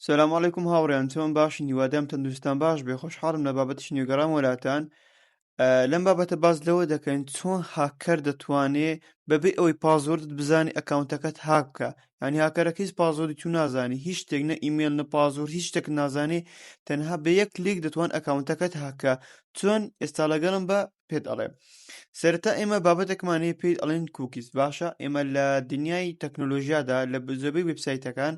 سلام علیکم هاوڕێیان چۆن باشن؟ هیوادارم تەندروستان باش بێ. خۆشحاڵم لە بابەتی نیوەگەڕان وەلاتان. لەم بابەتە باس لەوە دەکەین چۆن هاکەر دەتوانێت بەبێ ئەوەی پازۆردت بزانی ئەکاونتەکەت هاک بکە. یعنی هاکەرەکە هیچ پازۆردی تو نازانی، هیچ شتێک، نە ئیمێل نە پازۆرد، هیچ شتێک نازانێ، تەنها بە یەک کلیک دەتوان ئەکاونتەکەت هاکە. چۆن؟ ئێستا لەگەڵم بە پێت ئەڵێم. سەرەتا ئێمە بابەتێکمان هەیە پێی ئەڵێن کوکیز. باشە، ئێمە لە دنیای تەکنۆلۆژیادا لە زۆربەی وێبسایتەکان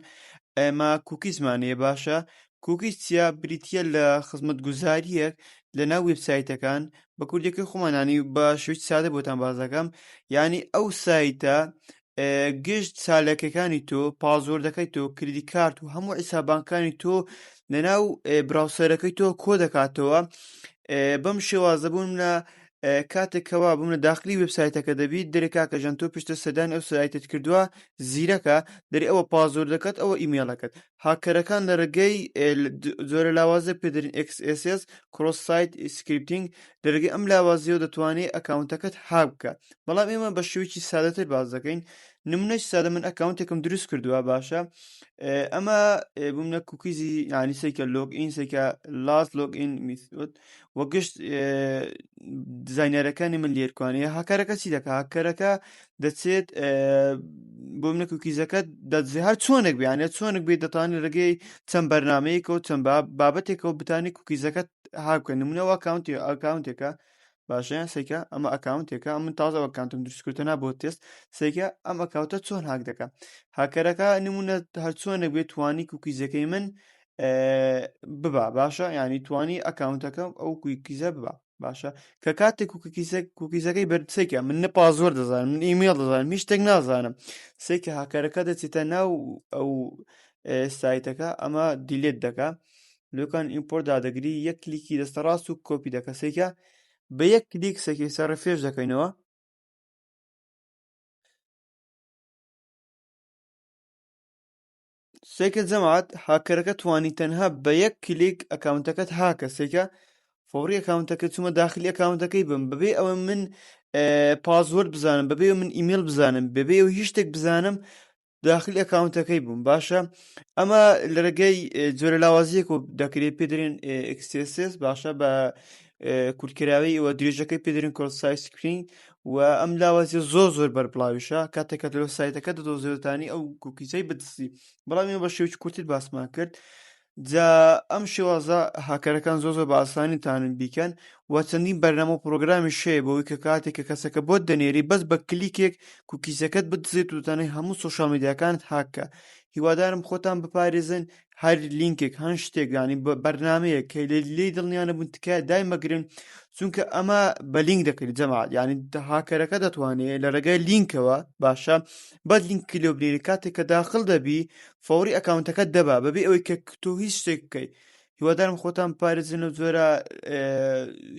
ئێمە کوکیزمان هەیە. باشە، کوکیز چییە؟ بریتیە لە خزمەتگوزاریەک لەناو وێبسایتەکان بە کوردیەکەی خۆمانانی بە شێوەیەکی سادە بۆتان باس دەکەم. یعنی ئەو سایتە گشت چالەکەکانی تۆ، پازۆردەکەی تۆ، کریدی کارت و هەموو حیسابانکانی تۆ لەناو براوسەرەکەی تۆ کۆ دەکاتەوە. بەم شێوازە بوون لە کاتێکەوە بووم لە داخلی وێبسایتەکە دەبیت دەرێ کاکەژان تۆ پشتە سەدان ئەو سایتت کردووە زیرەکە دەرێ ئەوە پازۆردەکەت، ئەوە ئیمێڵەکەت. هاکەرەکان لە ڕێگەی زۆرە لاوازە پێدەرین XSS کڕۆس سایت سکریپتینگ لە ڕێگەی ئەم لاوازیەوە دەتوانێت ئەکاونتەکەت هاک بکە. بەڵام ئێمە بە شێوەیەکی سادەتر باس دەکەین. نمونەی سادە، من ئەکاونتێکم دروست کردووە. باشە، ئەمە بووم لە کوکیزی ینی سێکە لۆگئین، سێکە لاست لۆگئین میثۆد وە گشت دیزاینەرەکانی من لێرکوانەیە. هاکەرەکە چی دەکات؟ هاکەرەکە دەچێت بۆ منە کوکیزەکە دەجێ هەر چۆنێک بیانێت چۆنێک بێت دەتوانێت ڕێگەی چەند بەرنامەیەکە و چەند بابەتێکەوە بتانی کوکیزەکەت هاک بکەن. نمونەوە ئەکاونتێکە. باشە، سێکە ئەمە ئەکاونتێکە، من تازە ئەکاونتم دروستکردنا بۆ تێست. سێکە ئەم ئەکاونتە چۆن هاک دەکات؟ هاکەرەکە نمونە هەر چۆنێک بێت توانی کوکیزەکەی من ببا. باشە، ینی توانی ئەکاونتەکەم ئەو کوکیزە ببا. باشە، کە کاتێک کوکیزەکەی بەرسێکە من نە پازۆر دەزانم، من ئیمێڵ دەزانم، هیچ شتێک نازانم. سێکە هاکەرەکە دەچێتە ناو ئەو سایتەکە، ئەمە دیلێت دەکا، لۆکان ئیمپۆرت دادەگری، یەک کلیکی دەستە ڕاست و کۆپی دەکە. سێکە بە یەک کلیک سێکی سەر ڕەفێش دەکەینەوە. سێکە جەماعەت هاکەرەکە توانی تەنها بە یەک کلیک ئەکاونتەکەت هاکە. سێکە فۆری ئەکاونتەکە چوومە داخلی ئەکاونتەکەی بم، بەبێ ئەوە من پازۆرد بزانم، بەبێ من ئیمێل بزانم، بەبێ ئەو هیچ شتێک بزانم، داخلی ئەکاونتەکەی بووم. باشە، ئەمە لە ڕێگەی جۆرە لاوازیەک و دەکرێت پێدرێن XSS. باشە، بە کورتکراوی ئەوە درێژەکەی پێدرێن کۆرس سایت سکرین و ئەم لاوازیە زۆر بەرپڵاویشە. کاتێکە لە سایتەکە دەدۆزێتانی ئەو کوکیزەی بدرسی. بەڵام ئێمە بە شێوەیەکی کورتت باسمان کرد. جا ئەم شێوازە هاکەرەکان زۆر بە ئاسانیتانن بیکەن و چەندین بەرنامە و پرۆگرامی شەیە بۆەوەی کە کاتێککە کەسەکە بۆت دەنێری بەس بە کلیکێک کوکیزەکەت بدزێت و تەنەی هەموو سۆشال میدیاکانت هاکە. هیوادارم خۆتان بپارێزن هەر لینکێک هەر شتێک ینی بەرنامەیە کە لێی دڵنیانە بوون تکایە دایمەگرن، چونکە ئەمە بە لینک دەکەیت جەماعەت. ینی هاکەرەکە دەتوانێت لە ڕێگای لینکەوە، باشە، بەد لینکی لێ بنێری کاتێک کە داخل دەبی فۆری ئەکاونتەکەت دەبا بەبێ ئەوەی کە تۆ هیچ شتێک بکەیت. هیوادارم خۆتان بپارێزن و جۆرە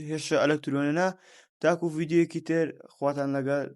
هێرشە ئەلەکترۆنیە. تاکو ڤیدیۆیەکی تر خواتان لەگەڵ.